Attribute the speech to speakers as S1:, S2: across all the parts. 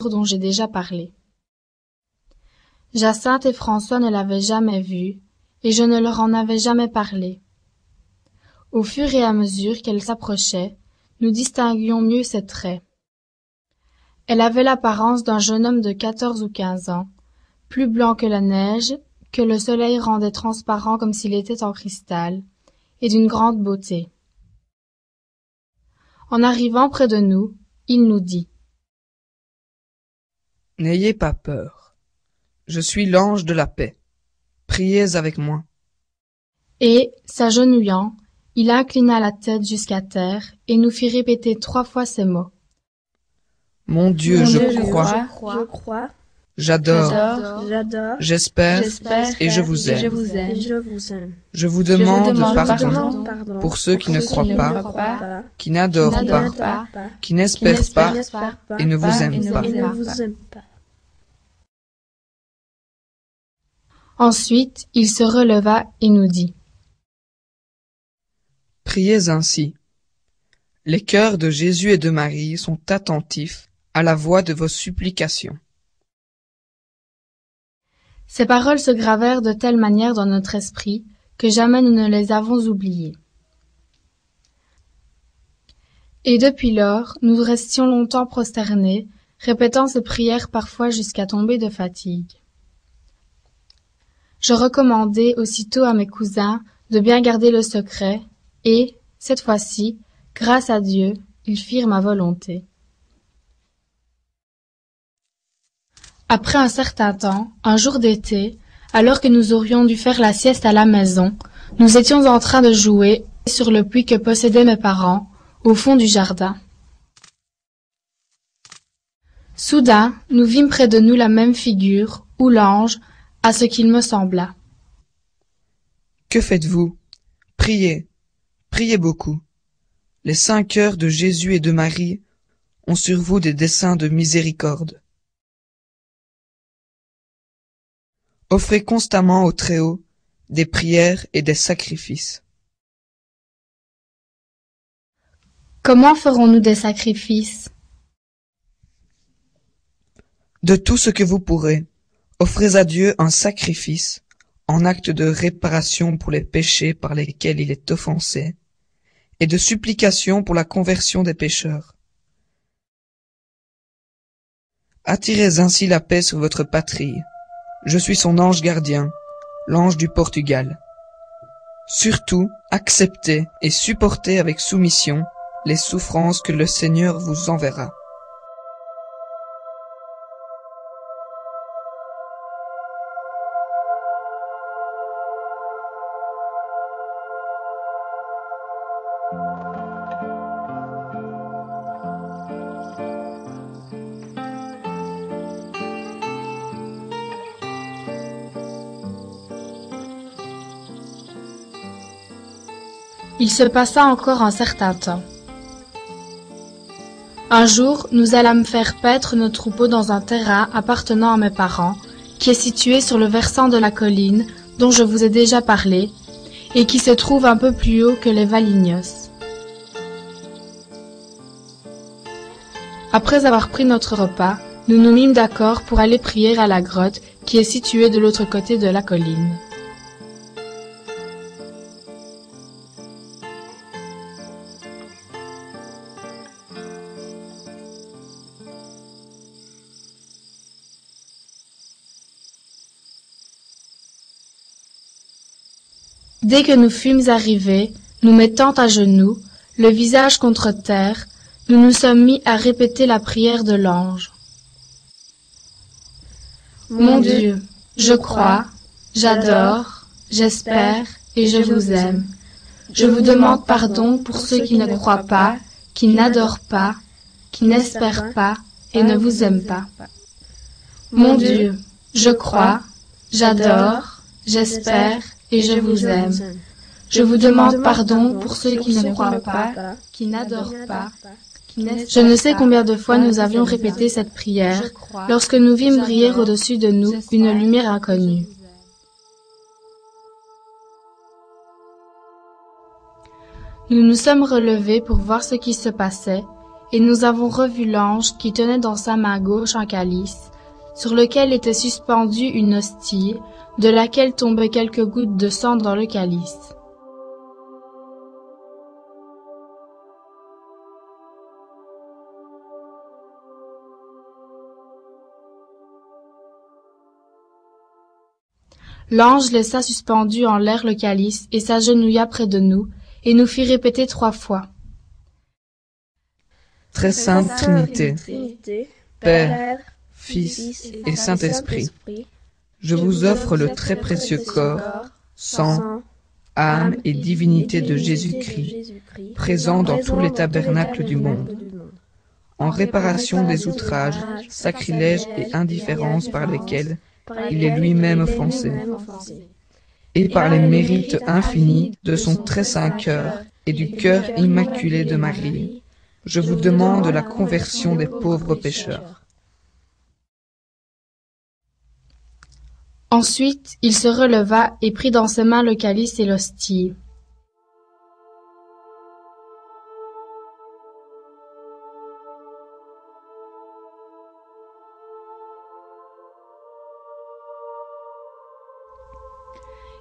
S1: dont j'ai déjà parlé. Jacinthe et François ne l'avaient jamais vue, et je ne leur en avais jamais parlé. Au fur et à mesure qu'elle s'approchait, nous distinguions mieux ses traits. Elle avait l'apparence d'un jeune homme de 14 ou 15 ans, plus blanc que la neige, que le soleil rendait transparent comme s'il était en cristal, et d'une grande beauté. En arrivant près de nous, il nous dit :
S2: « N'ayez pas peur. Je suis l'ange de la paix. Priez avec moi. »
S1: Et, s'agenouillant, il inclina la tête jusqu'à terre et nous fit répéter 3 fois ces mots.
S2: Mon Dieu, je crois. J'adore, j'espère et je vous aime. Je vous demande pardon pour ceux qui ne croient pas, qui n'adorent pas, qui n'espèrent pas et ne vous aiment pas.
S1: Ensuite, il se releva et nous dit :
S2: Priez ainsi. Les cœurs de Jésus et de Marie sont attentifs à la voix de vos supplications.
S1: Ces paroles se gravèrent de telle manière dans notre esprit que jamais nous ne les avons oubliées. Et depuis lors, nous restions longtemps prosternés, répétant ces prières parfois jusqu'à tomber de fatigue. Je recommandai aussitôt à mes cousins de bien garder le secret, et, cette fois-ci, grâce à Dieu, ils firent ma volonté. Après un certain temps, un jour d'été, alors que nous aurions dû faire la sieste à la maison, nous étions en train de jouer sur le puits que possédaient mes parents, au fond du jardin. Soudain, nous vîmes près de nous la même figure, ou l'ange, à ce qu'il me sembla.
S2: « Que faites-vous ? Priez, priez beaucoup. Les saints cœurs de Jésus et de Marie ont sur vous des desseins de miséricorde. Offrez constamment au Très-Haut des prières et des sacrifices. »
S1: Comment ferons-nous des sacrifices ?
S2: De tout ce que vous pourrez, offrez à Dieu un sacrifice en acte de réparation pour les péchés par lesquels il est offensé, et de supplication pour la conversion des pécheurs. Attirez ainsi la paix sur votre patrie. Je suis son ange gardien, l'ange du Portugal. Surtout, acceptez et supportez avec soumission les souffrances que le Seigneur vous enverra.
S1: Il se passa encore un certain temps. Un jour, nous allâmes faire paître nos troupeaux dans un terrain appartenant à mes parents, qui est situé sur le versant de la colline dont je vous ai déjà parlé, et qui se trouve un peu plus haut que les Valignos. Après avoir pris notre repas, nous nous mîmes d'accord pour aller prier à la grotte qui est située de l'autre côté de la colline. Dès que nous fûmes arrivés, nous mettant à genoux, le visage contre terre, nous nous sommes mis à répéter la prière de l'ange. Mon Dieu, je crois, j'adore, j'espère et je vous aime. Je vous demande pardon pour ceux qui ne croient pas, qui n'adorent pas, qui n'espèrent pas et ne vous aiment pas. Mon Dieu, je crois, j'adore, j'espère et je vous aime. Je vous demande pardon pour ceux qui ne croient pas, qui n'adorent pas. Je ne sais combien de fois nous avions répété cette prière lorsque nous vîmes briller au-dessus de nous une lumière inconnue. Nous nous sommes relevés pour voir ce qui se passait, et nous avons revu l'ange qui tenait dans sa main gauche un calice, sur lequel était suspendue une hostie, de laquelle tombaient quelques gouttes de sang dans le calice. L'ange laissa suspendu en l'air le calice et s'agenouilla près de nous, et nous fit répéter 3 fois.
S2: Très sainte Trinité, Père, Fils et Saint-Esprit, je vous offre le très précieux corps, sang, âme et divinité de Jésus-Christ, présent dans tous les tabernacles du monde, en réparation des outrages, sacrilèges et indifférences par lesquels il est lui-même offensé, et par les mérites infinis de son très saint cœur et du cœur immaculé de Marie, je vous demande la conversion des pauvres pécheurs.
S1: Ensuite, il se releva et prit dans ses mains le calice et l'hostie.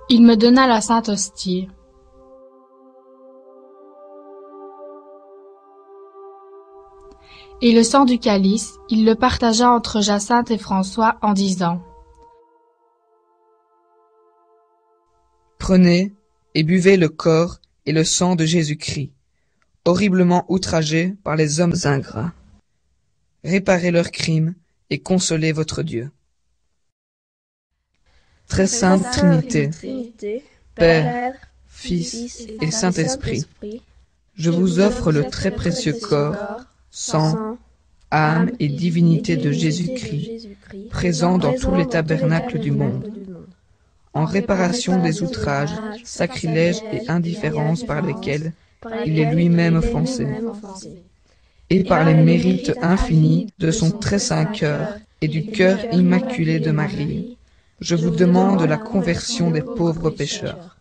S1: Il me donna la sainte hostie. Et le sang du calice, il le partagea entre Jacinthe et François en disant :
S2: Prenez et buvez le corps et le sang de Jésus-Christ, horriblement outragés par les hommes ingrats. Réparez leurs crimes et consolez votre Dieu. Très sainte Trinité, Père, Fils et Saint-Esprit, je vous offre le très précieux corps, sang, âme et divinité de Jésus-Christ, présent dans tous les tabernacles du monde, en réparation des outrages, sacrilèges et indifférences par lesquels il est lui-même offensé, et par les mérites infinis de son très saint cœur et du cœur immaculé de Marie, je vous demande la conversion des pauvres pécheurs.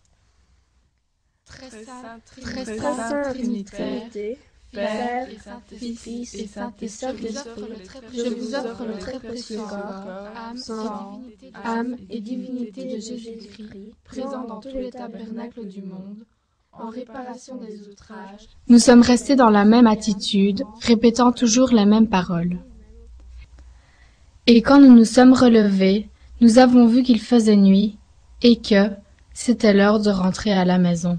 S1: Très sainte Trinité, Père, Fils et Saint-Esprit, je vous offre le très précieux corps, sang, âme et divinité de Jésus-Christ, présent dans tous les tabernacles du monde, en réparation des outrages. Nous sommes restés dans la même attitude, répétant toujours les mêmes paroles. Et quand nous nous sommes relevés, nous avons vu qu'il faisait nuit et que c'était l'heure de rentrer à la maison.